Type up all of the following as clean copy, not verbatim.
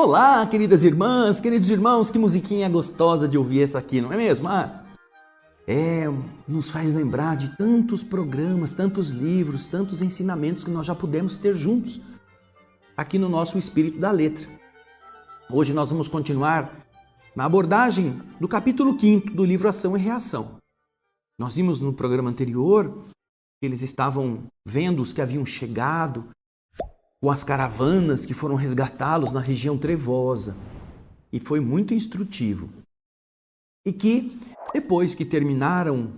Olá, queridas irmãs, queridos irmãos, que musiquinha gostosa de ouvir essa aqui, não é mesmo? Nos faz lembrar de tantos programas, tantos livros, tantos ensinamentos que nós já pudemos ter juntos aqui no nosso Espírito da Letra. Hoje nós vamos continuar na abordagem do capítulo 5º do livro Ação e Reação. Nós vimos no programa anterior que eles estavam vendo os que haviam chegado com as caravanas que foram resgatá-los na região trevosa. E foi muito instrutivo. E que, depois que terminaram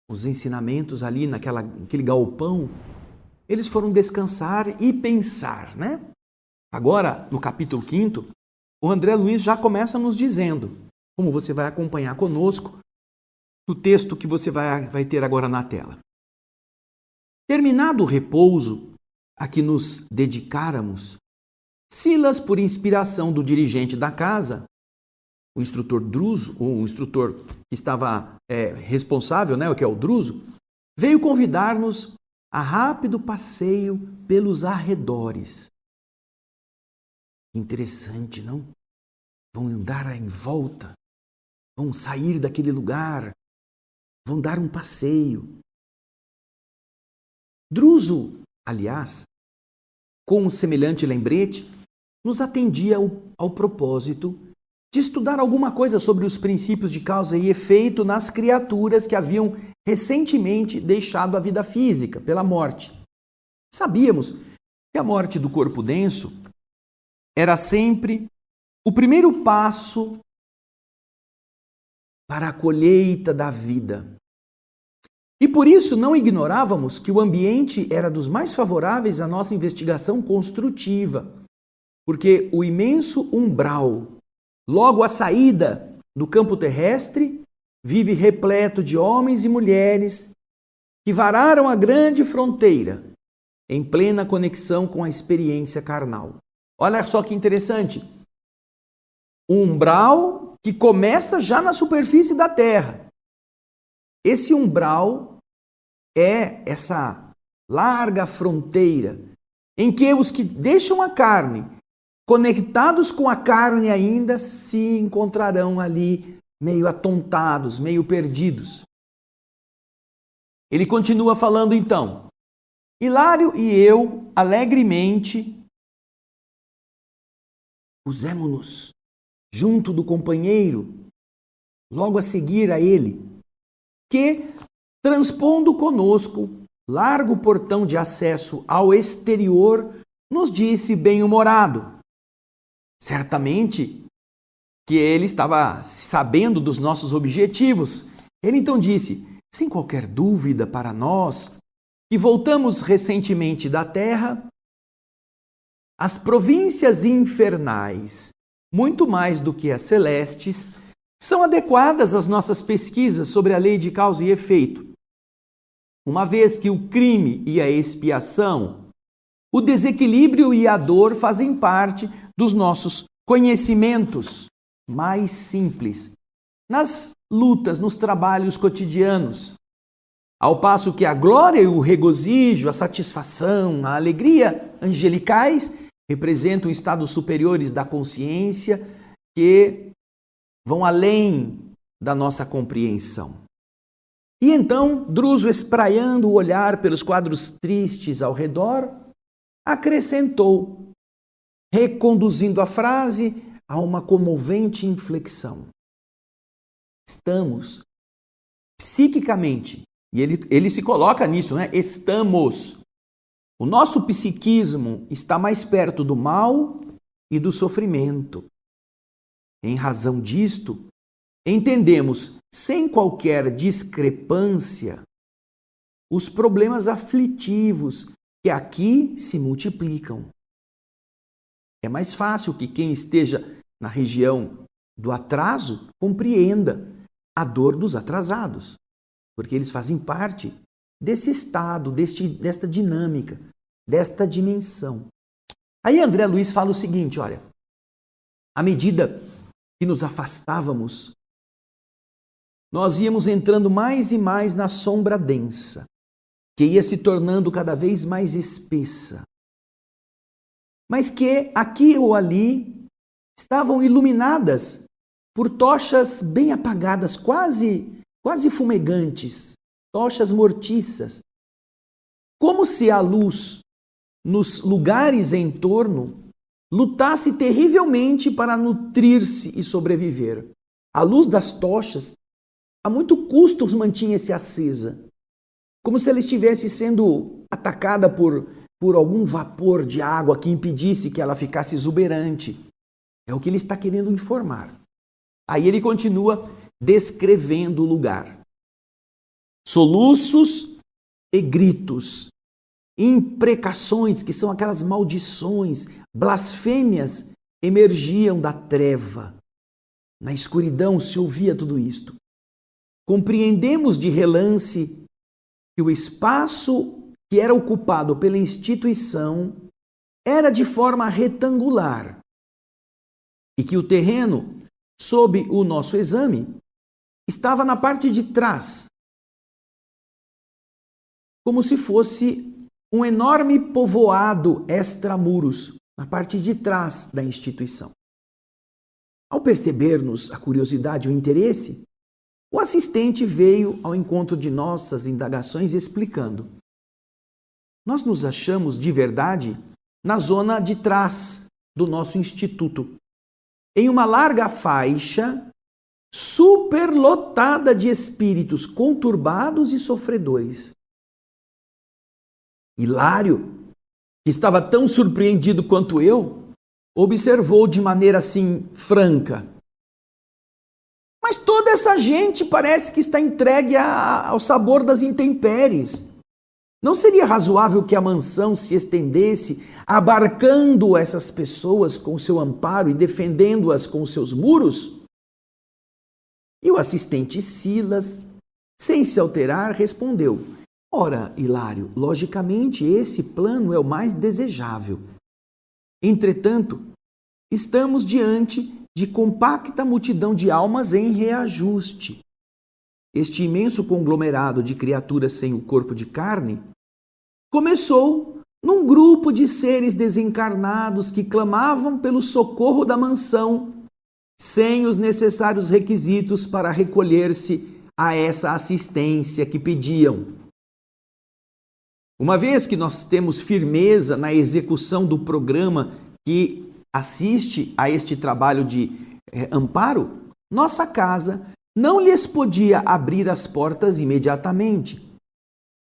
os ensinamentos ali naquele galpão, eles foram descansar e pensar, né? Agora, no capítulo 5º, o André Luiz já começa nos dizendo, como você vai acompanhar conosco, no texto que você vai ter agora na tela. Terminado o repouso a que nos dedicáramos, Silas, por inspiração do dirigente da casa, o instrutor Druso, ou o instrutor que estava responsável, né, que é o Druso, veio convidar-nos a rápido passeio pelos arredores. Interessante, não? Vão andar em volta, vão sair daquele lugar, vão dar um passeio. Druso, aliás, com um semelhante lembrete, nos atendia ao propósito de estudar alguma coisa sobre os princípios de causa e efeito nas criaturas que haviam recentemente deixado a vida física pela morte. Sabíamos que a morte do corpo denso era sempre o primeiro passo para a colheita da vida. E por isso não ignorávamos que o ambiente era dos mais favoráveis à nossa investigação construtiva, porque o imenso umbral, logo à saída do campo terrestre, vive repleto de homens e mulheres que vararam a grande fronteira em plena conexão com a experiência carnal. Olha só que interessante. Um umbral que começa já na superfície da Terra. Esse umbral é essa larga fronteira em que os que deixam a carne, conectados com a carne ainda, se encontrarão ali meio atontados, meio perdidos. Ele continua falando então. Hilário e eu, alegremente, pusemo-nos junto do companheiro, logo a seguir a ele, que, transpondo conosco largo portão de acesso ao exterior, nos disse bem-humorado. Certamente que ele estava sabendo dos nossos objetivos. Ele então disse, sem qualquer dúvida para nós, que voltamos recentemente da Terra, as províncias infernais, muito mais do que as celestes, são adequadas às nossas pesquisas sobre a lei de causa e efeito, uma vez que o crime e a expiação, o desequilíbrio e a dor fazem parte dos nossos conhecimentos mais simples, nas lutas, nos trabalhos cotidianos, ao passo que a glória e o regozijo, a satisfação, a alegria angelicais representam estados superiores da consciência que vão além da nossa compreensão. E então, Druso, espraiando o olhar pelos quadros tristes ao redor, acrescentou, reconduzindo a frase a uma comovente inflexão. Estamos psiquicamente, e ele se coloca nisso, né? Estamos. O nosso psiquismo está mais perto do mal e do sofrimento. Em razão disto, entendemos, sem qualquer discrepância, os problemas aflitivos que aqui se multiplicam. É mais fácil que quem esteja na região do atraso compreenda a dor dos atrasados, porque eles fazem parte desse estado, desta dinâmica, desta dimensão. Aí André Luiz fala o seguinte, olha, à medida que nos afastávamos, nós íamos entrando mais e mais na sombra densa, que ia se tornando cada vez mais espessa, mas que aqui ou ali estavam iluminadas por tochas bem apagadas, quase fumegantes, tochas mortiças, como se a luz nos lugares em torno lutasse terrivelmente para nutrir-se e sobreviver. A luz das tochas, a muito custo, mantinha-se acesa, como se ela estivesse sendo atacada por algum vapor de água que impedisse que ela ficasse exuberante. É o que ele está querendo informar. Aí ele continua descrevendo o lugar. Soluços e gritos, imprecações, que são aquelas maldições, blasfêmias, emergiam da treva. Na escuridão se ouvia tudo isto. Compreendemos de relance que o espaço que era ocupado pela instituição era de forma retangular e que o terreno, sob o nosso exame, estava na parte de trás, como se fosse um enorme povoado extramuros, na parte de trás da instituição. Ao perceber-nos a curiosidade e o interesse, o assistente veio ao encontro de nossas indagações explicando: nós nos achamos de verdade na zona de trás do nosso instituto, em uma larga faixa superlotada de espíritos conturbados e sofredores. Hilário, que estava tão surpreendido quanto eu, observou de maneira assim franca: mas toda essa gente parece que está entregue ao sabor das intempéries. Não seria razoável que a mansão se estendesse, abarcando essas pessoas com o seu amparo e defendendo-as com os seus muros? E o assistente Silas, sem se alterar, respondeu: ora, Hilário, logicamente esse plano é o mais desejável. Entretanto, estamos diante de compacta multidão de almas em reajuste. Este imenso conglomerado de criaturas sem o corpo de carne começou num grupo de seres desencarnados que clamavam pelo socorro da mansão, sem os necessários requisitos para recolher-se a essa assistência que pediam. Uma vez que nós temos firmeza na execução do programa que assiste a este trabalho de amparo, nossa casa não lhes podia abrir as portas imediatamente,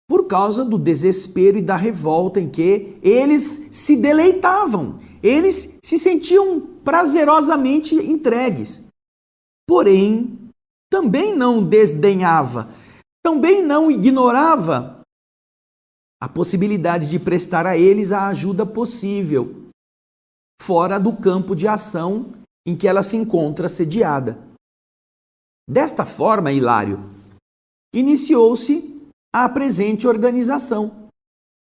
por causa do desespero e da revolta em que eles se deleitavam, eles se sentiam prazerosamente entregues. Porém, também não desdenhava, também não ignorava a possibilidade de prestar a eles a ajuda possível, fora do campo de ação em que ela se encontra sediada. Desta forma, Hilário, iniciou-se a presente organização,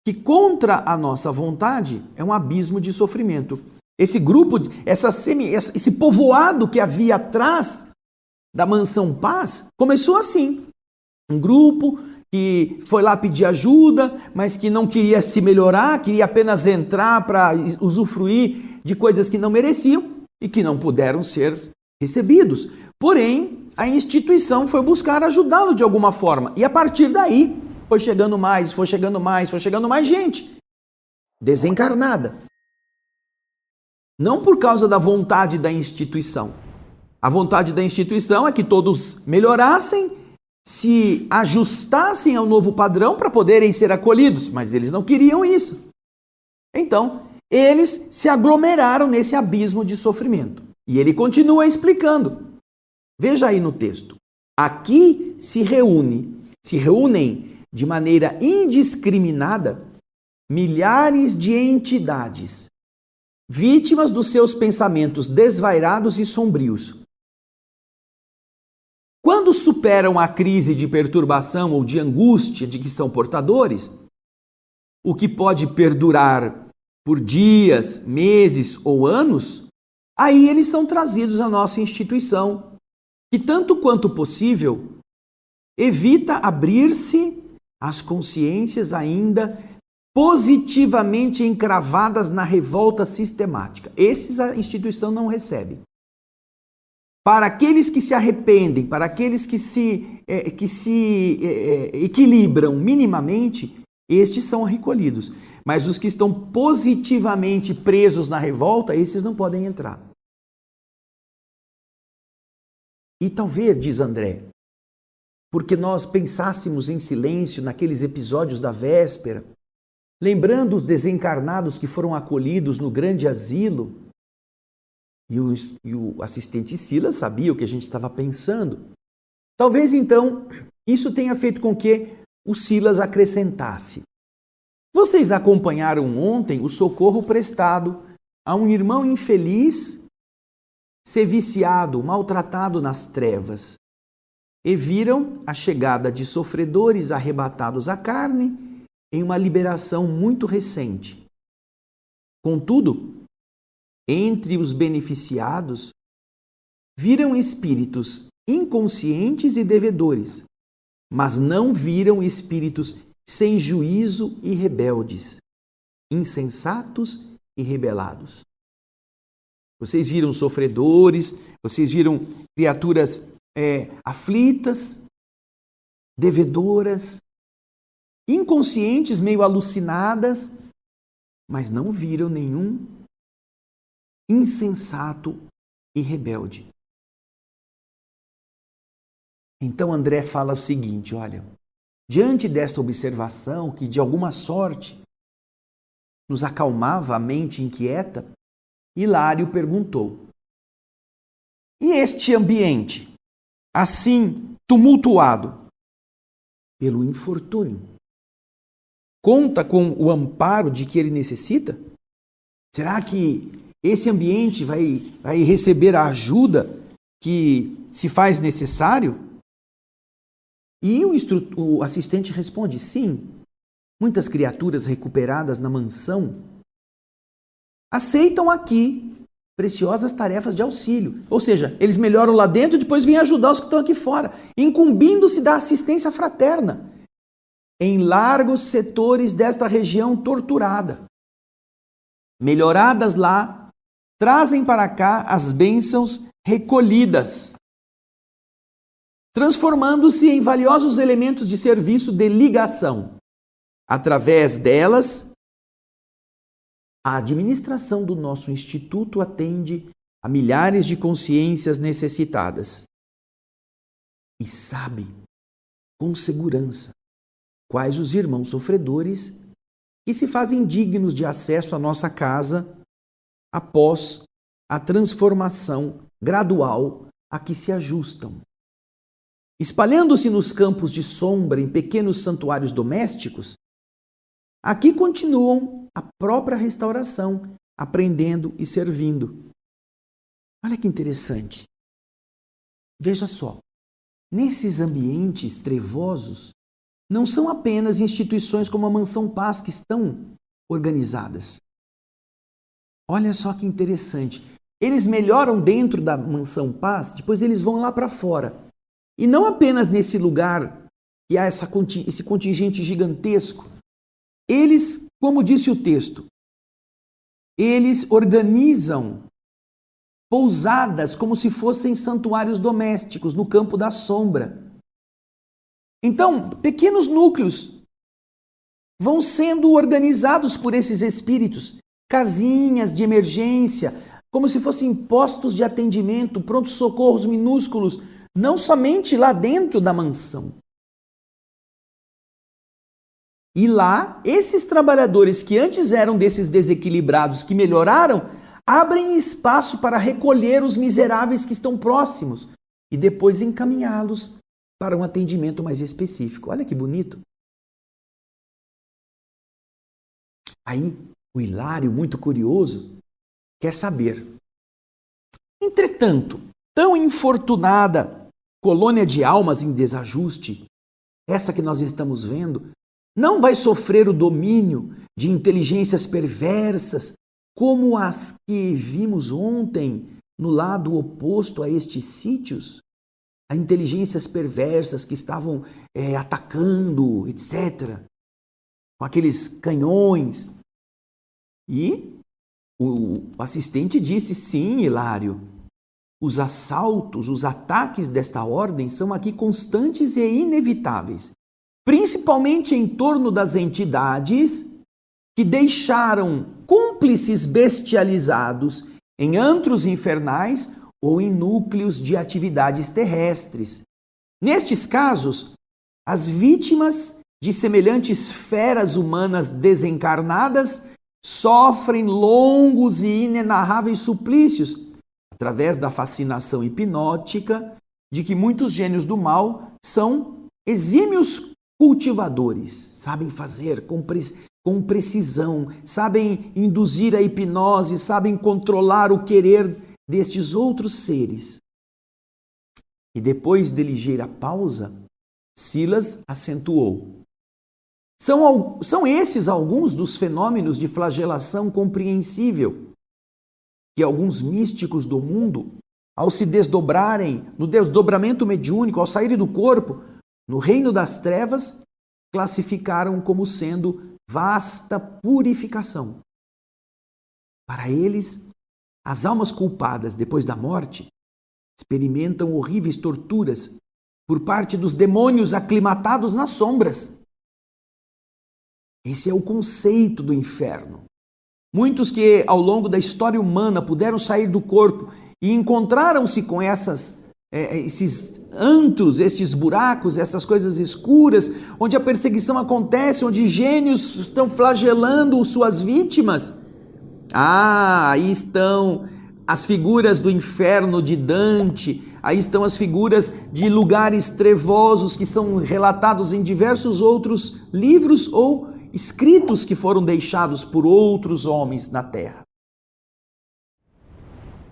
que contra a nossa vontade é um abismo de sofrimento. Esse grupo, esse povoado que havia atrás da Mansão Paz, começou assim. Um grupo que foi lá pedir ajuda, mas que não queria se melhorar, queria apenas entrar para usufruir de coisas que não mereciam e que não puderam ser recebidos. Porém, a instituição foi buscar ajudá-lo de alguma forma. E a partir daí, foi chegando mais gente desencarnada. Não por causa da vontade da instituição. A vontade da instituição é que todos melhorassem, se ajustassem ao novo padrão para poderem ser acolhidos, mas eles não queriam isso. Então, eles se aglomeraram nesse abismo de sofrimento. E ele continua explicando. Veja aí no texto. Aqui se reúnem de maneira indiscriminada milhares de entidades, vítimas dos seus pensamentos desvairados e sombrios. Quando superam a crise de perturbação ou de angústia de que são portadores, o que pode perdurar por dias, meses ou anos, aí eles são trazidos à nossa instituição, que tanto quanto possível evita abrir-se às consciências ainda positivamente encravadas na revolta sistemática. Esses a instituição não recebe. Para aqueles que se arrependem, para aqueles que se equilibram minimamente, estes são recolhidos. Mas os que estão positivamente presos na revolta, esses não podem entrar. E talvez, diz André, porque nós pensássemos em silêncio naqueles episódios da véspera, lembrando os desencarnados que foram acolhidos no grande asilo, e o assistente Silas sabia o que a gente estava pensando. Talvez, então, isso tenha feito com que o Silas acrescentasse. Vocês acompanharam ontem o socorro prestado a um irmão infeliz ser viciado, maltratado nas trevas, e viram a chegada de sofredores arrebatados à carne em uma liberação muito recente. Contudo, entre os beneficiados, viram espíritos inconscientes e devedores, mas não viram espíritos sem juízo e rebeldes, insensatos e rebelados. Vocês viram sofredores, vocês viram criaturas aflitas, devedoras, inconscientes, meio alucinadas, mas não viram nenhum insensato e rebelde. Então André fala o seguinte, olha, diante dessa observação que de alguma sorte nos acalmava a mente inquieta, Hilário perguntou: e este ambiente, assim tumultuado pelo infortúnio, conta com o amparo de que ele necessita? Será que esse ambiente vai receber a ajuda que se faz necessário? E o assistente responde: sim, muitas criaturas recuperadas na mansão aceitam aqui preciosas tarefas de auxílio. Ou seja, eles melhoram lá dentro e depois vêm ajudar os que estão aqui fora, incumbindo-se da assistência fraterna em largos setores desta região torturada. Melhoradas lá, trazem para cá as bênçãos recolhidas, transformando-se em valiosos elementos de serviço de ligação. Através delas, a administração do nosso instituto atende a milhares de consciências necessitadas e sabe, com segurança, quais os irmãos sofredores que se fazem dignos de acesso à nossa casa após a transformação gradual a que se ajustam. Espalhando-se nos campos de sombra em pequenos santuários domésticos, aqui continuam a própria restauração, aprendendo e servindo. Olha que interessante. Veja só, nesses ambientes trevosos, não são apenas instituições como a Mansão Paz que estão organizadas. Olha só que interessante. Eles melhoram dentro da Mansão Paz, depois eles vão lá para fora. E não apenas nesse lugar que há esse contingente gigantesco. Eles, como disse o texto, eles organizam pousadas como se fossem santuários domésticos no campo da sombra. Então, pequenos núcleos vão sendo organizados por esses espíritos, casinhas de emergência, como se fossem postos de atendimento, prontos socorros minúsculos, não somente lá dentro da mansão. E lá, esses trabalhadores que antes eram desses desequilibrados, que melhoraram, abrem espaço para recolher os miseráveis que estão próximos e depois encaminhá-los para um atendimento mais específico. Olha que bonito. Aí, o Hilário, muito curioso, quer saber. Entretanto, tão infortunada colônia de almas em desajuste, essa que nós estamos vendo, não vai sofrer o domínio de inteligências perversas como as que vimos ontem no lado oposto a estes sítios? A inteligências perversas que estavam atacando, etc. com aqueles canhões. E o assistente disse: sim, Hilário, os assaltos, os ataques desta ordem são aqui constantes e inevitáveis, principalmente em torno das entidades que deixaram cúmplices bestializados em antros infernais ou em núcleos de atividades terrestres. Nestes casos, as vítimas de semelhantes feras humanas desencarnadas sofrem longos e inenarráveis suplícios através da fascinação hipnótica de que muitos gênios do mal são exímios cultivadores, sabem fazer com precisão, sabem induzir a hipnose, sabem controlar o querer destes outros seres. E depois de ligeira pausa, Silas acentuou: São esses alguns dos fenômenos de flagelação compreensível que alguns místicos do mundo, ao se desdobrarem no desdobramento mediúnico, ao saírem do corpo, no reino das trevas, classificaram como sendo vasta purificação. Para eles, as almas culpadas depois da morte experimentam horríveis torturas por parte dos demônios aclimatados nas sombras. Esse é o conceito do inferno. Muitos que ao longo da história humana puderam sair do corpo e encontraram-se com esses antros, estes buracos, essas coisas escuras, onde a perseguição acontece, onde gênios estão flagelando suas vítimas. Aí estão as figuras do inferno de Dante, aí estão as figuras de lugares trevosos que são relatados em diversos outros livros ou escritos que foram deixados por outros homens na terra.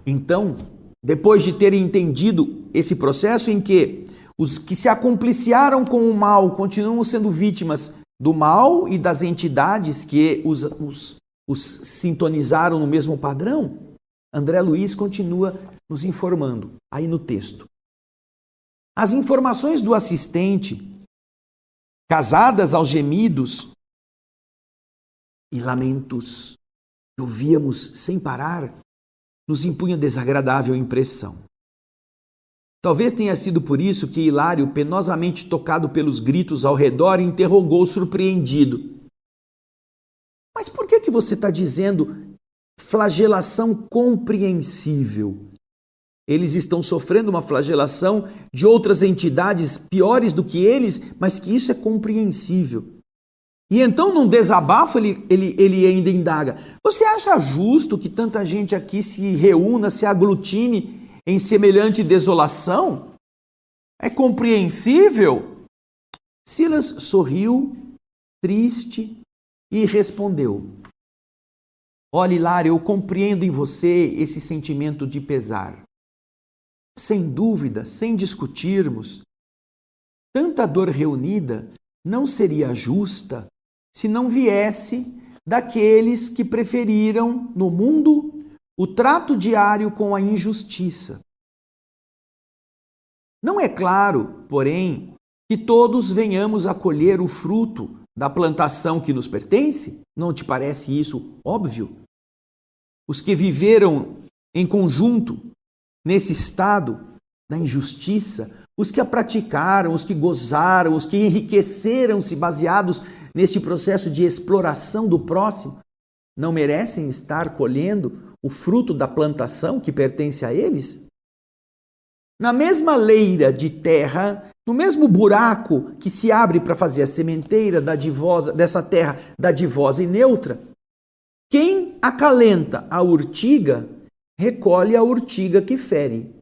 Então, depois de terem entendido esse processo em que os que se acompliciaram com o mal continuam sendo vítimas do mal e das entidades que os sintonizaram no mesmo padrão, André Luiz continua nos informando aí no texto. As informações do assistente, casadas aos gemidos e lamentos que ouvíamos sem parar, nos impunha desagradável impressão. Talvez tenha sido por isso que Hilário, penosamente tocado pelos gritos ao redor, interrogou surpreendido: mas por que você está dizendo flagelação compreensível? Eles estão sofrendo uma flagelação de outras entidades piores do que eles, mas que isso é compreensível. E então, num desabafo, ele ainda indaga: você acha justo que tanta gente aqui se reúna, se aglutine em semelhante desolação? É compreensível? Silas sorriu, triste, e respondeu: olha, Hilário, eu compreendo em você esse sentimento de pesar. Sem dúvida, sem discutirmos, tanta dor reunida não seria justa se não viesse daqueles que preferiram no mundo o trato diário com a injustiça. Não é claro, porém, que todos venhamos a colher o fruto da plantação que nos pertence? Não te parece isso óbvio? Os que viveram em conjunto nesse estado da injustiça, os que a praticaram, os que gozaram, os que enriqueceram-se baseados nesse processo de exploração do próximo, não merecem estar colhendo o fruto da plantação que pertence a eles? Na mesma leira de terra, no mesmo buraco que se abre para fazer a sementeira dessa terra dadivosa e neutra, quem acalenta a urtiga, recolhe a urtiga que fere.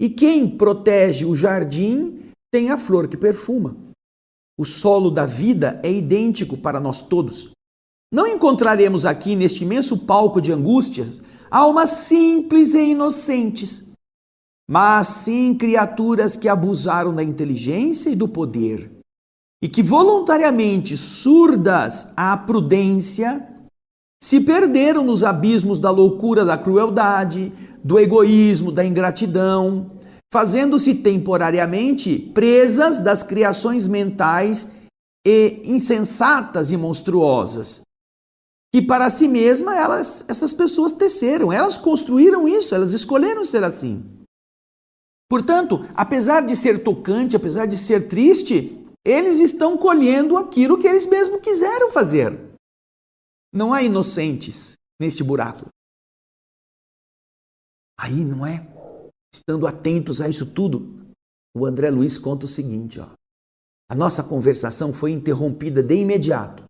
E quem protege o jardim, tem a flor que perfuma. O solo da vida é idêntico para nós todos. Não encontraremos aqui, neste imenso palco de angústias, almas simples e inocentes, mas sim criaturas que abusaram da inteligência e do poder, e que voluntariamente, surdas à prudência, se perderam nos abismos da loucura, da crueldade, do egoísmo, da ingratidão, fazendo-se temporariamente presas das criações mentais e insensatas e monstruosas, que para si mesmas essas pessoas teceram, elas construíram isso, elas escolheram ser assim. Portanto, apesar de ser tocante, apesar de ser triste, eles estão colhendo aquilo que eles mesmos quiseram fazer. Não há inocentes neste buraco. Aí, não é? Estando atentos a isso tudo, o André Luiz conta o seguinte, ó. A nossa conversação foi interrompida de imediato,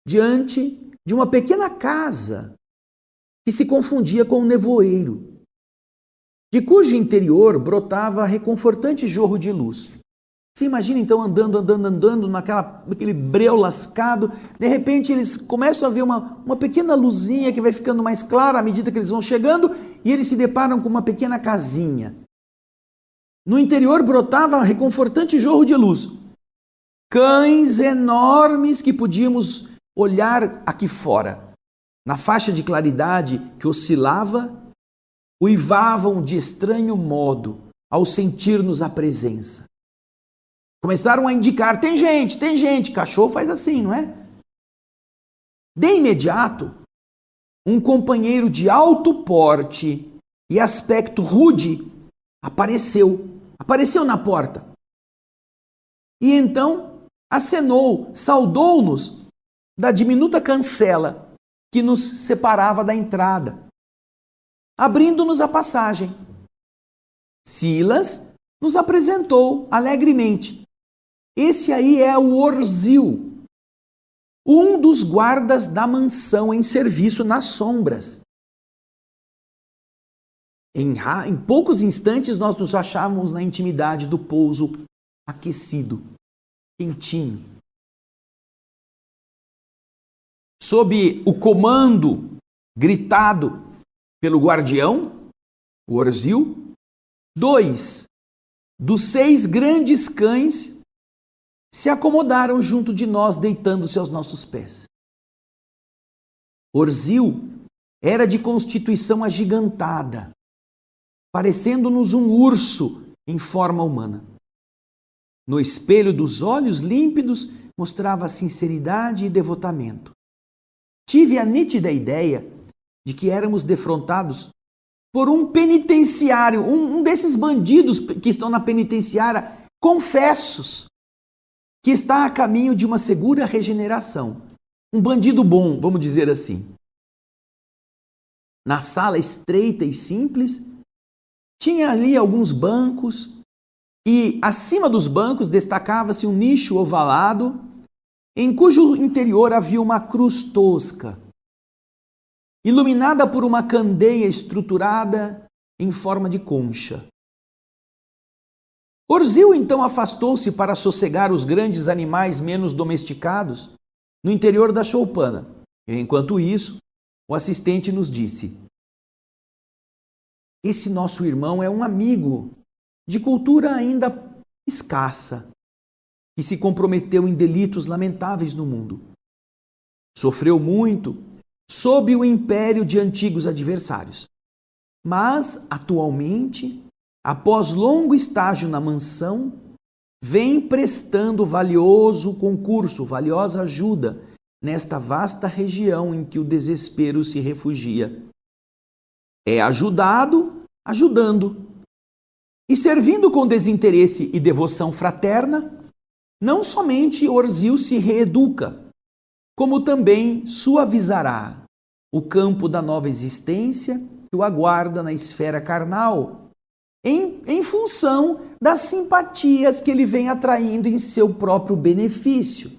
diante de uma pequena casa que se confundia com um nevoeiro, de cujo interior brotava reconfortante jorro de luz. Você imagina então andando naquele breu lascado, de repente eles começam a ver uma pequena luzinha que vai ficando mais clara à medida que eles vão chegando, e eles se deparam com uma pequena casinha. No interior brotava reconfortante jorro de luz. Cães enormes que podíamos olhar aqui fora, na faixa de claridade que oscilava, uivavam de estranho modo ao sentir-nos a presença. Começaram a indicar, tem gente, cachorro faz assim, não é? De imediato, um companheiro de alto porte e aspecto rude apareceu na porta. E então acenou, saudou-nos da diminuta cancela que nos separava da entrada, abrindo-nos a passagem. Silas nos apresentou alegremente. Esse aí é o Orzil, um dos guardas da mansão em serviço nas sombras. Em poucos instantes nós nos achávamos na intimidade do pouso aquecido, quentinho. Sob o comando gritado pelo guardião, o Orzil, 2 dos 6 grandes cães se acomodaram junto de nós, deitando-se aos nossos pés. Orzil era de constituição agigantada, parecendo-nos um urso em forma humana. No espelho dos olhos límpidos mostrava sinceridade e devotamento. Tive a nítida ideia de que éramos defrontados por um penitenciário, um desses bandidos que estão na penitenciária, confessos, que está a caminho de uma segura regeneração. Um bandido bom, vamos dizer assim. Na sala estreita e simples, tinha ali alguns bancos e acima dos bancos destacava-se um nicho ovalado em cujo interior havia uma cruz tosca, iluminada por uma candeia estruturada em forma de concha. Orzil então afastou-se para sossegar os grandes animais menos domesticados no interior da choupana. E, enquanto isso, o assistente nos disse: esse nosso irmão é um amigo de cultura ainda escassa, que se comprometeu em delitos lamentáveis no mundo. Sofreu muito sob o império de antigos adversários. Mas, atualmente, após longo estágio na mansão, vem prestando valioso concurso, valiosa ajuda nesta vasta região em que o desespero se refugia. É ajudado, ajudando. E servindo com desinteresse e devoção fraterna, não somente Orzil se reeduca, como também suavizará o campo da nova existência que o aguarda na esfera carnal, em função das simpatias que ele vem atraindo em seu próprio benefício.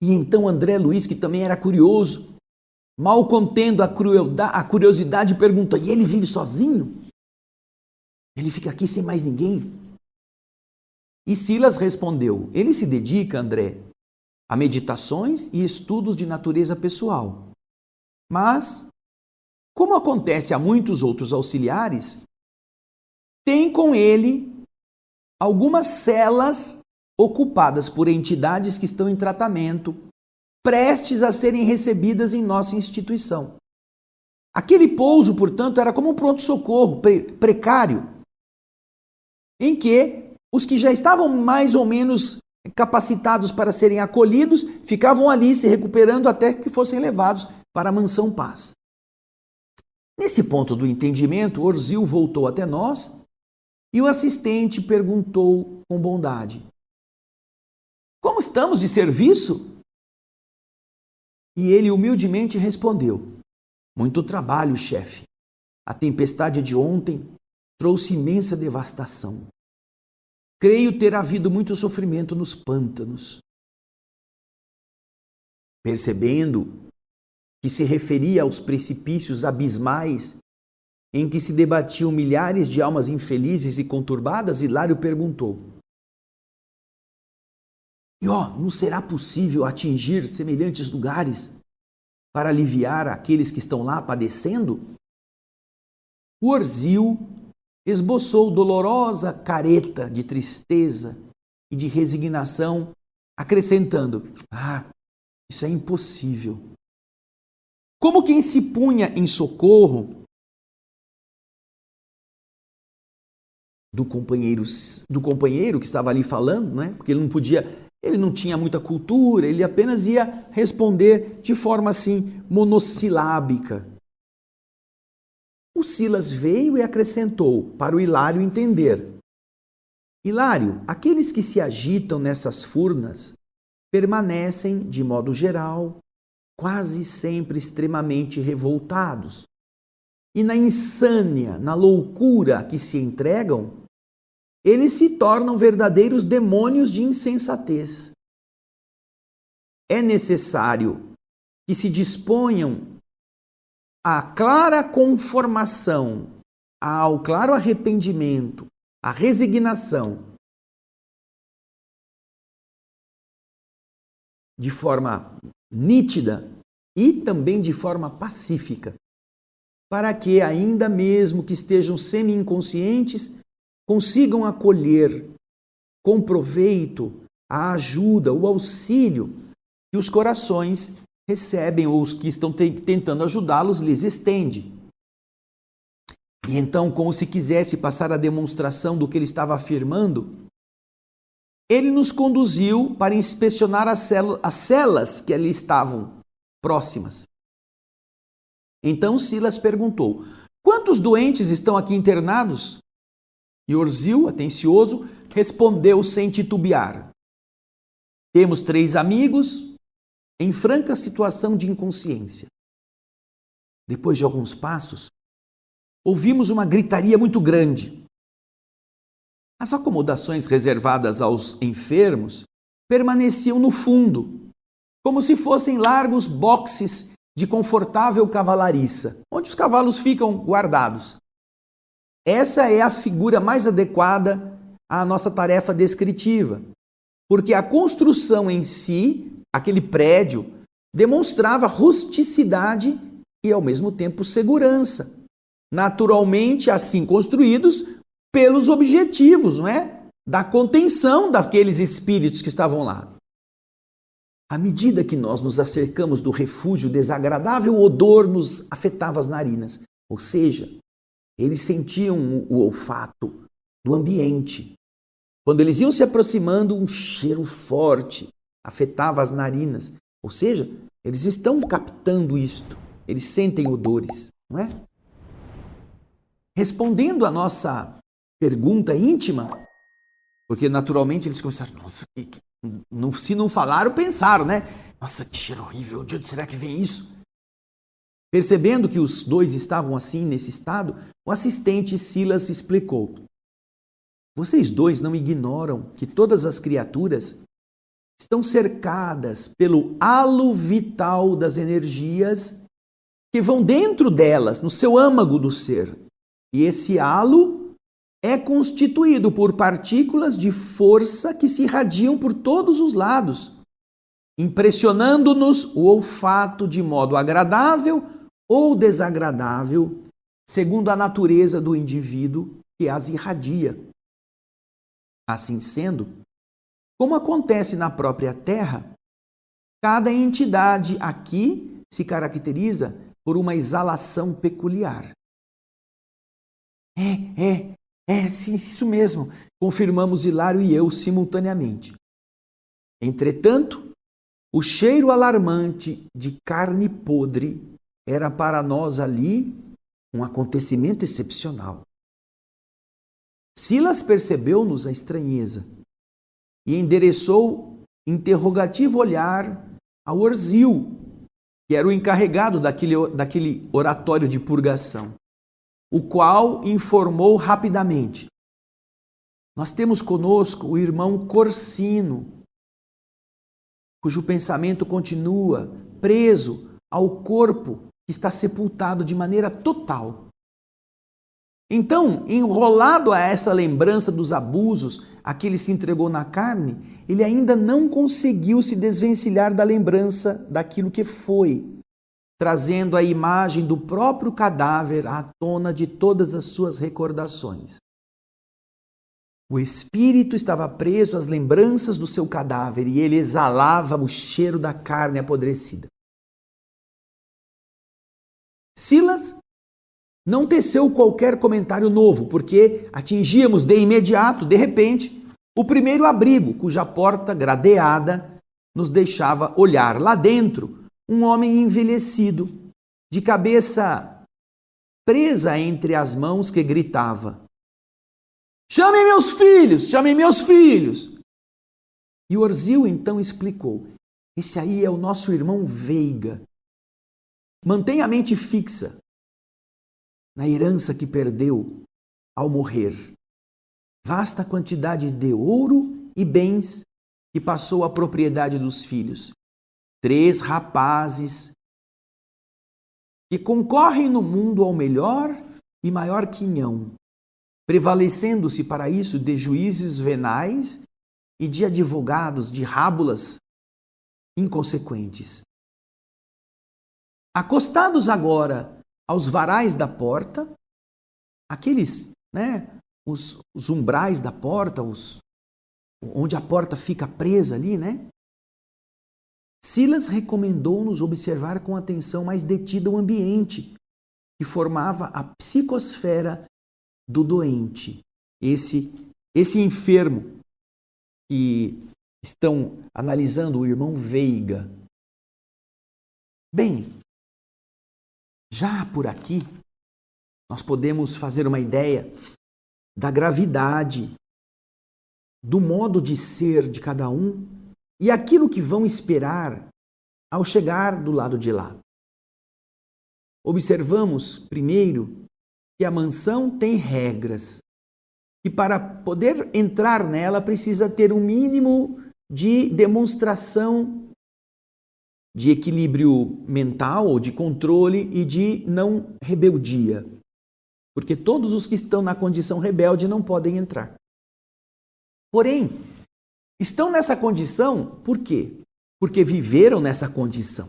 E então André Luiz, que também era curioso, mal contendo a curiosidade, pergunta: e ele vive sozinho? Ele fica aqui sem mais ninguém? E Silas respondeu: ele se dedica, André, a meditações e estudos de natureza pessoal. Mas, como acontece a muitos outros auxiliares, tem com ele algumas celas ocupadas por entidades que estão em tratamento, prestes a serem recebidas em nossa instituição. Aquele pouso, portanto, era como um pronto-socorro precário, em que Os que já estavam mais ou menos capacitados para serem acolhidos, ficavam ali se recuperando até que fossem levados para a mansão Paz. Nesse ponto do entendimento, Orzil voltou até nós e o assistente perguntou com bondade: como estamos de serviço? E ele humildemente respondeu: muito trabalho, chefe. A tempestade de ontem trouxe imensa devastação. Creio ter havido muito sofrimento nos pântanos. Percebendo que se referia aos precipícios abismais em que se debatiam milhares de almas infelizes e conturbadas, Hilário perguntou: não será possível atingir semelhantes lugares para aliviar aqueles que estão lá padecendo? O Orzil esboçou dolorosa careta de tristeza e de resignação, acrescentando: isso é impossível. Como quem se punha em socorro do companheiro que estava ali falando, né? Porque ele não tinha muita cultura, ele apenas ia responder de forma assim monossilábica. O Silas veio e acrescentou para o Hilário entender: Hilário, aqueles que se agitam nessas furnas permanecem, de modo geral, quase sempre extremamente revoltados. E na insânia, na loucura a que se entregam, eles se tornam verdadeiros demônios de insensatez. É necessário que se disponham à clara conformação, ao claro arrependimento, à resignação, de forma nítida e também de forma pacífica, para que, ainda mesmo que estejam semi-inconscientes, consigam acolher com proveito a ajuda, o auxílio que os corações recebem ou os que estão tentando ajudá-los lhes estende. E então, como se quisesse passar a demonstração do que ele estava afirmando, ele nos conduziu para inspecionar as celas que ali estavam próximas. Então Silas perguntou: quantos doentes estão aqui internados? E Orzil, atencioso, respondeu sem titubear: temos 3 amigos em franca situação de inconsciência. Depois de alguns passos, ouvimos uma gritaria muito grande. As acomodações reservadas aos enfermos permaneciam no fundo, como se fossem largos boxes de confortável cavalariça, onde os cavalos ficam guardados. Essa é a figura mais adequada à nossa tarefa descritiva, porque a construção em si, aquele prédio, demonstrava rusticidade e, ao mesmo tempo, segurança. Naturalmente, assim construídos pelos objetivos, não é? Da contenção daqueles espíritos que estavam lá. À medida que nós nos acercamos do refúgio, desagradável odor nos afetava as narinas. Ou seja, eles sentiam o olfato do ambiente. Quando eles iam se aproximando, um cheiro forte afetava as narinas. Ou seja, eles estão captando isto. Eles sentem odores, não é? Respondendo à nossa pergunta íntima, porque naturalmente eles começaram: nossa, se não falaram, pensaram, né? Nossa, que cheiro horrível, de onde será que vem isso? Percebendo que os 2 estavam assim, nesse estado, o assistente Silas explicou: vocês 2 não ignoram que todas as criaturas estão cercadas pelo halo vital das energias que vão dentro delas, no seu âmago do ser. E esse halo é constituído por partículas de força que se irradiam por todos os lados, impressionando-nos o olfato de modo agradável ou desagradável, segundo a natureza do indivíduo que as irradia. Assim sendo, como acontece na própria Terra, cada entidade aqui se caracteriza por uma exalação peculiar. Sim, isso mesmo, confirmamos Hilário e eu simultaneamente. Entretanto, o cheiro alarmante de carne podre era para nós ali um acontecimento excepcional. Silas percebeu-nos a estranheza e endereçou interrogativo olhar ao Orzil, que era o encarregado daquele oratório de purgação, o qual informou rapidamente: nós temos conosco o irmão Corsino, cujo pensamento continua preso ao corpo que está sepultado de maneira total. Então, enrolado a essa lembrança dos abusos a que ele se entregou na carne, ele ainda não conseguiu se desvencilhar da lembrança daquilo que foi, trazendo a imagem do próprio cadáver à tona de todas as suas recordações. O espírito estava preso às lembranças do seu cadáver e ele exalava o cheiro da carne apodrecida. Silas não teceu qualquer comentário novo, porque atingíamos de imediato, de repente, o primeiro abrigo, cuja porta gradeada nos deixava olhar lá dentro um homem envelhecido, de cabeça presa entre as mãos, que gritava: "Chamem meus filhos! Chamem meus filhos!" E Orzil então explicou: esse aí é o nosso irmão Veiga. Mantenha a mente fixa na herança que perdeu ao morrer. Vasta quantidade de ouro e bens que passou à propriedade dos filhos. 3 rapazes que concorrem no mundo ao melhor e maior quinhão, prevalecendo-se para isso de juízes venais e de advogados de rábulas inconsequentes. Acostados agora aos varais da porta, aqueles, os umbrais da porta, onde a porta fica presa ali, Silas recomendou-nos observar com atenção mais detida o ambiente que formava a psicosfera do doente, esse enfermo que estão analisando, o irmão Veiga. Bem, já por aqui, nós podemos fazer uma ideia da gravidade, do modo de ser de cada um e aquilo que vão esperar ao chegar do lado de lá. Observamos, primeiro, que a mansão tem regras, e para poder entrar nela precisa ter um mínimo de demonstração de equilíbrio mental ou de controle e de não rebeldia. Porque todos os que estão na condição rebelde não podem entrar. Porém, estão nessa condição por quê? Porque viveram nessa condição.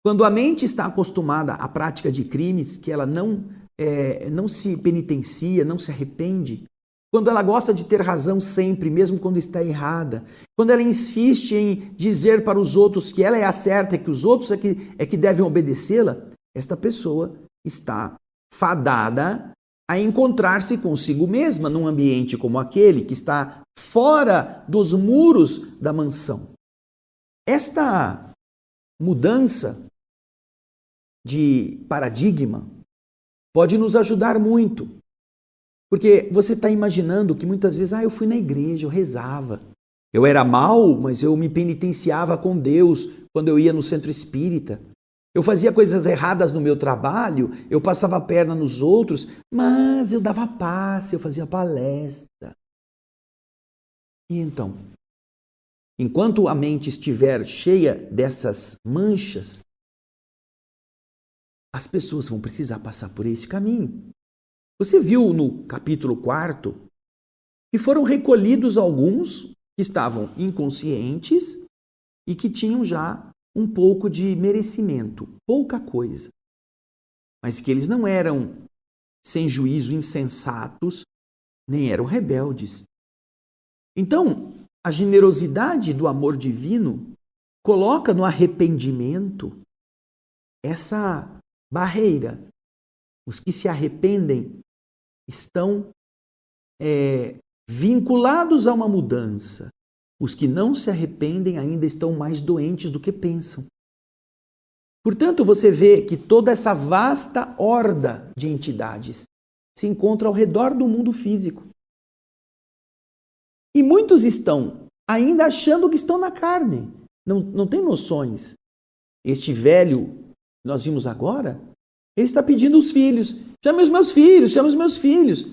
Quando a mente está acostumada à prática de crimes, que ela não se penitencia, não se arrepende, quando ela gosta de ter razão sempre, mesmo quando está errada, quando ela insiste em dizer para os outros que ela é a certa e que os outros é que devem obedecê-la, esta pessoa está fadada a encontrar-se consigo mesma num ambiente como aquele, que está fora dos muros da mansão. Esta mudança de paradigma pode nos ajudar muito. Porque você está imaginando que muitas vezes, eu fui na igreja, eu rezava. Eu era mau, mas eu me penitenciava com Deus quando eu ia no centro espírita. Eu fazia coisas erradas no meu trabalho, eu passava a perna nos outros, mas eu dava passe, eu fazia palestra. E então, enquanto a mente estiver cheia dessas manchas, as pessoas vão precisar passar por esse caminho. Você viu no capítulo 4 que foram recolhidos alguns que estavam inconscientes e que tinham já um pouco de merecimento, pouca coisa. Mas que eles não eram sem juízo insensatos, nem eram rebeldes. Então, a generosidade do amor divino coloca no arrependimento essa barreira. Os que se arrependem estão vinculados a uma mudança. Os que não se arrependem ainda estão mais doentes do que pensam. Portanto, você vê que toda essa vasta horda de entidades se encontra ao redor do mundo físico. E muitos estão ainda achando que estão na carne. Não tem noções. Este velho que nós vimos agora, ele está pedindo os filhos. Chame os meus filhos, chame os meus filhos.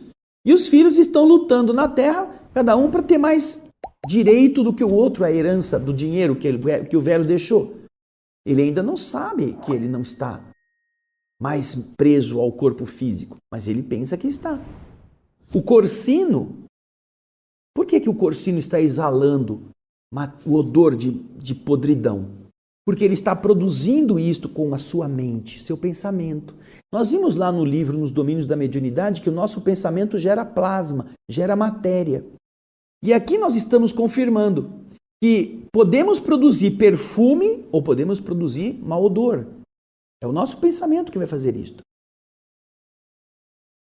E os filhos estão lutando na terra, cada um para ter mais direito do que o outro, a herança do dinheiro que o velho deixou. Ele ainda não sabe que ele não está mais preso ao corpo físico, mas ele pensa que está. O Corsino, por que o Corsino está exalando o odor de podridão? Porque ele está produzindo isto com a sua mente, seu pensamento. Nós vimos lá no livro, nos domínios da mediunidade, que o nosso pensamento gera plasma, gera matéria. E aqui nós estamos confirmando que podemos produzir perfume ou podemos produzir mau odor. É o nosso pensamento que vai fazer isto.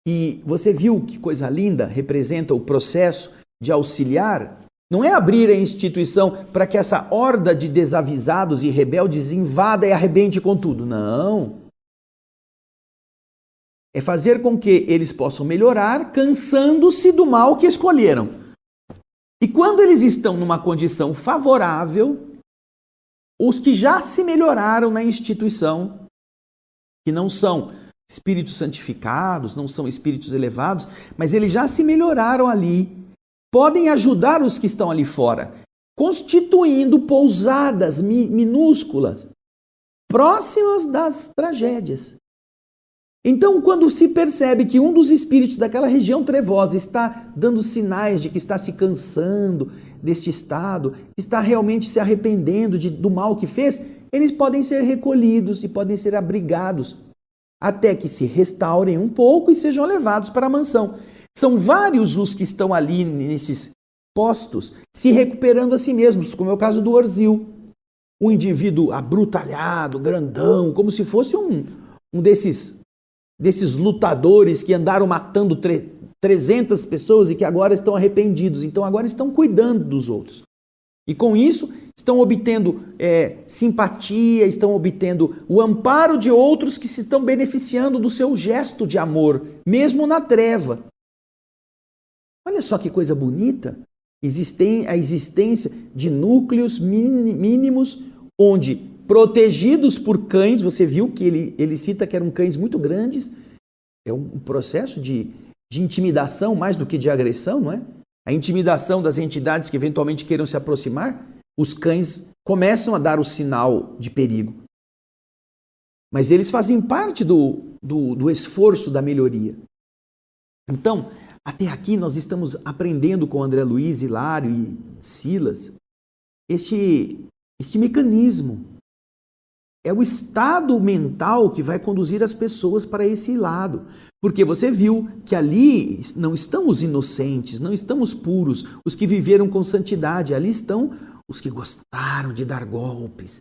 E você viu que coisa linda representa o processo de auxiliar? Não é abrir a instituição para que essa horda de desavisados e rebeldes invada e arrebente com tudo. Não. É fazer com que eles possam melhorar, cansando-se do mal que escolheram. E quando eles estão numa condição favorável, os que já se melhoraram na instituição, que não são espíritos santificados, não são espíritos elevados, mas eles já se melhoraram ali, podem ajudar os que estão ali fora, constituindo pousadas minúsculas, próximas das tragédias. Então, quando se percebe que um dos espíritos daquela região trevosa está dando sinais de que está se cansando deste estado, está realmente se arrependendo do mal que fez, eles podem ser recolhidos e podem ser abrigados, até que se restaurem um pouco e sejam levados para a mansão. São vários os que estão ali nesses postos, se recuperando a si mesmos, como é o caso do Orzil. Um indivíduo abrutalhado, grandão, como se fosse um desses lutadores que andaram matando 300 pessoas e que agora estão arrependidos. Então agora estão cuidando dos outros. E com isso estão obtendo simpatia, estão obtendo o amparo de outros que se estão beneficiando do seu gesto de amor, mesmo na treva. Olha só que coisa bonita. A existência de núcleos mínimos onde, protegidos por cães, você viu que ele cita que eram cães muito grandes, é um processo de intimidação mais do que de agressão, não é? A intimidação das entidades que eventualmente queiram se aproximar, os cães começam a dar o sinal de perigo. Mas eles fazem parte do esforço da melhoria. Então, até aqui nós estamos aprendendo com André Luiz, Hilário e Silas este mecanismo. É o estado mental que vai conduzir as pessoas para esse lado. Porque você viu que ali não estão os inocentes, não estão os puros, os que viveram com santidade. Ali estão os que gostaram de dar golpes,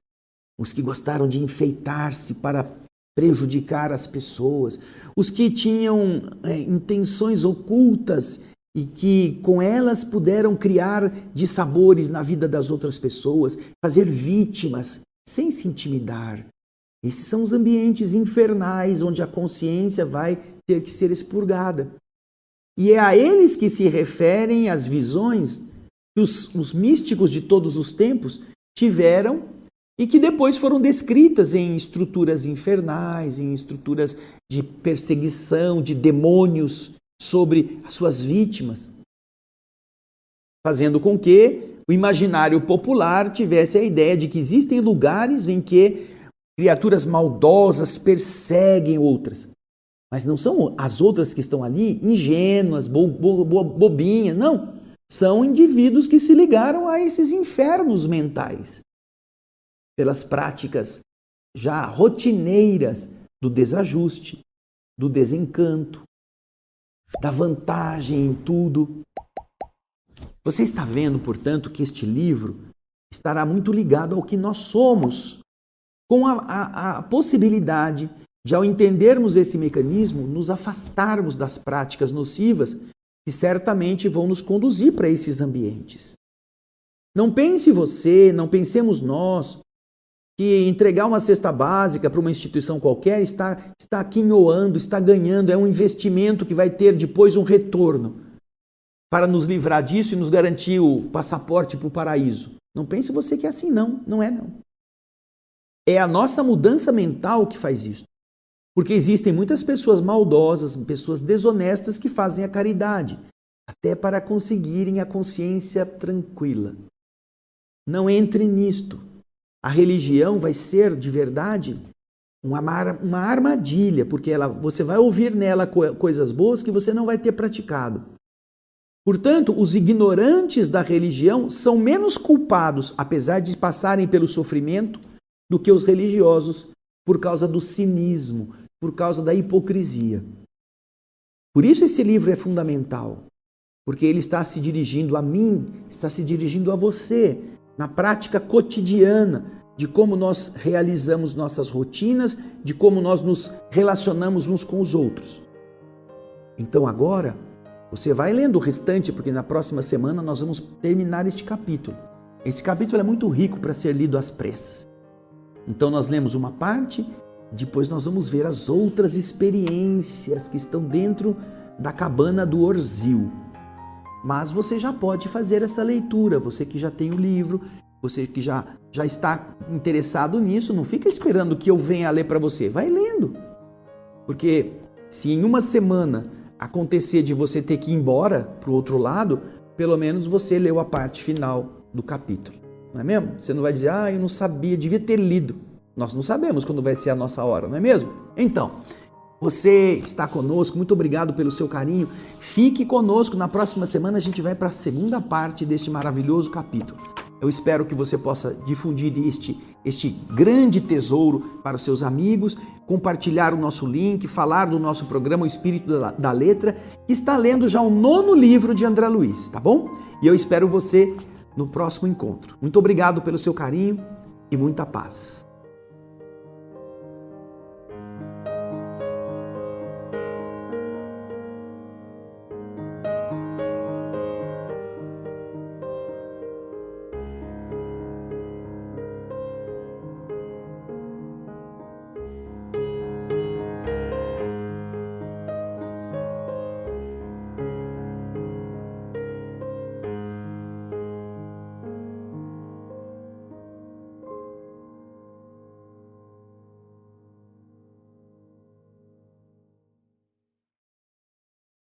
os que gostaram de enfeitar-se para prejudicar as pessoas, os que tinham intenções ocultas e que com elas puderam criar dissabores na vida das outras pessoas, fazer vítimas sem se intimidar. Esses são os ambientes infernais onde a consciência vai ter que ser expurgada. E é a eles que se referem as visões que os místicos de todos os tempos tiveram e que depois foram descritas em estruturas infernais, em estruturas de perseguição, de demônios sobre as suas vítimas, fazendo com que o imaginário popular tivesse a ideia de que existem lugares em que criaturas maldosas perseguem outras. Mas não são as outras que estão ali ingênuas, bobinhas, não. São indivíduos que se ligaram a esses infernos mentais pelas práticas já rotineiras do desajuste, do desencanto, da vantagem em tudo. Você está vendo, portanto, que este livro estará muito ligado ao que nós somos, com a possibilidade de, ao entendermos esse mecanismo, nos afastarmos das práticas nocivas que certamente vão nos conduzir para esses ambientes. Não pense você, não pensemos nós, que entregar uma cesta básica para uma instituição qualquer está quinhoando, está ganhando, é um investimento que vai ter depois um retorno para nos livrar disso e nos garantir o passaporte para o paraíso. Não pense você que é assim, não. Não é, não. É a nossa mudança mental que faz isso. Porque existem muitas pessoas maldosas, pessoas desonestas que fazem a caridade, até para conseguirem a consciência tranquila. Não entre nisto. A religião vai ser, de verdade, uma armadilha, porque você vai ouvir nela coisas boas que você não vai ter praticado. Portanto, os ignorantes da religião são menos culpados, apesar de passarem pelo sofrimento, do que os religiosos, por causa do cinismo, por causa da hipocrisia. Por isso esse livro é fundamental, porque ele está se dirigindo a mim, está se dirigindo a você, na prática cotidiana, de como nós realizamos nossas rotinas, de como nós nos relacionamos uns com os outros. Então agora, você vai lendo o restante, porque na próxima semana nós vamos terminar este capítulo. Esse capítulo é muito rico para ser lido às pressas. Então nós lemos uma parte, depois nós vamos ver as outras experiências que estão dentro da cabana do Orzil. Mas você já pode fazer essa leitura, você que já tem o livro, você que já está interessado nisso, não fica esperando que eu venha ler para você, vai lendo. Porque se em uma semana acontecer de você ter que ir embora para o outro lado, pelo menos você leu a parte final do capítulo, não é mesmo? Você não vai dizer, eu não sabia, devia ter lido. Nós não sabemos quando vai ser a nossa hora, não é mesmo? Então, você está conosco, muito obrigado pelo seu carinho. Fique conosco, na próxima semana a gente vai para a segunda parte deste maravilhoso capítulo. Eu espero que você possa difundir este grande tesouro para os seus amigos, compartilhar o nosso link, falar do nosso programa O Espírito da Letra, que está lendo já o 9º livro de André Luiz, tá bom? E eu espero você no próximo encontro. Muito obrigado pelo seu carinho e muita paz.